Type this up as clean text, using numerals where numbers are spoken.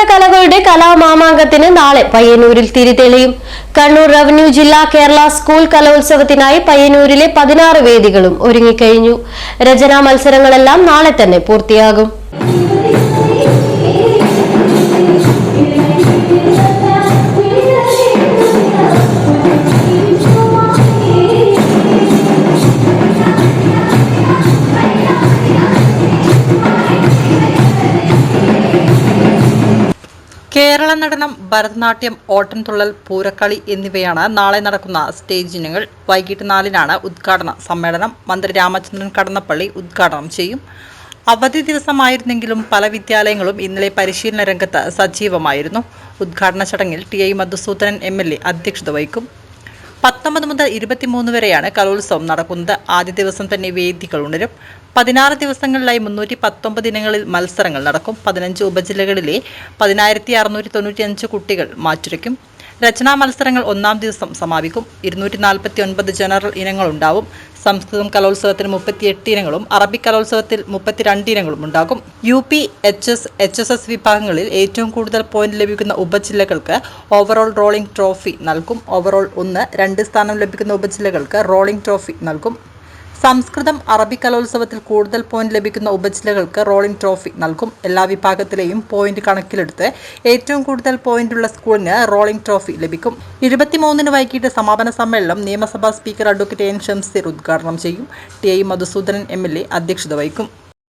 കലകളുടെ കലാമാമാങ്കത്തിന് നാളെ പയ്യന്നൂരിൽ തിരിതെളിയും. കണ്ണൂർ റവന്യൂ ജില്ലാ കേരള സ്കൂൾ കലോത്സവത്തിനായി പയ്യന്നൂരിലെ 16 വേദികളും ഒരുങ്ങിക്കഴിഞ്ഞു. രചനാ മത്സരങ്ങളെല്ലാം നാളെ തന്നെ പൂർത്തിയാകും. കേരള നടനം, ഭരതനാട്യം, ഓട്ടൻതുള്ളൽ, പൂരക്കളി എന്നിവയാണ് നാളെ നടക്കുന്ന സ്റ്റേജ് ഇനങ്ങൾ. വൈകിട്ട് 4-നാണ് ഉദ്ഘാടന സമ്മേളനം. മന്ത്രി രാമചന്ദ്രൻ കടന്നപ്പള്ളി ഉദ്ഘാടനം ചെയ്യും. അവധി ദിവസമായിരുന്നെങ്കിലും പല വിദ്യാലയങ്ങളും ഇന്നലെ പരിശീലന രംഗത്ത് സജീവമായിരുന്നു. ഉദ്ഘാടന ചടങ്ങിൽ ടി.ഐ. മധുസൂദനൻ എം.എൽ.എ. അധ്യക്ഷത വഹിക്കും. 19 മുതൽ 23 വരെയാണ് കലോത്സവം നടക്കുന്നത്. ആദ്യ ദിവസം തന്നെ വേദികൾ ഉണരും. 16 ദിവസങ്ങളിലായി 319 ഇനങ്ങളിൽ മത്സരങ്ങൾ നടക്കും. 15 ഉപജില്ലകളിലെ 10,695 കുട്ടികൾ മാറ്റുരയ്ക്കും. രചനാ മത്സരങ്ങൾ 1-ാം ദിവസം സമാപിക്കും. 249 ജനറൽ ഇനങ്ങളുണ്ടാവും. സംസ്കൃതം കലോത്സവത്തിന് 38 ഇനങ്ങളും അറബിക് കലോത്സവത്തിൽ 32 ഇനങ്ങളും ഉണ്ടാകും. UP, HS, HSS വിഭാഗങ്ങളിൽ ഏറ്റവും കൂടുതൽ പോയിന്റ് ലഭിക്കുന്ന ഉപജില്ലകൾക്ക് ഓവറോൾ റോളിംഗ് ട്രോഫി നൽകും. ഓവറോൾ 1, 2 സ്ഥാനം ലഭിക്കുന്ന ഉപജില്ലകൾക്ക് റോളിംഗ് ട്രോഫി നൽകും. സംസ്കൃതം, അറബിക് കലോത്സവത്തിൽ കൂടുതൽ പോയിന്റ് ലഭിക്കുന്ന ഉപജില്ലകൾക്ക് റോളിംഗ് ട്രോഫി നൽകും. എല്ലാ വിഭാഗത്തിലെയും പോയിന്റ് കണക്കിലെടുത്ത് ഏറ്റവും കൂടുതൽ പോയിന്റുള്ള സ്കൂളിന് റോളിംഗ് ട്രോഫി ലഭിക്കും. 23-ന് വൈകിട്ട് സമാപന സമ്മേളനം നിയമസഭാ സ്പീക്കർ അഡ്വക്കേറ്റ് എൻ ഷംസീർ ഉദ്ഘാടനം ചെയ്യും. ടി.ഐ. മധുസൂദനൻ എം.എൽ.എ. അധ്യക്ഷത വഹിക്കും.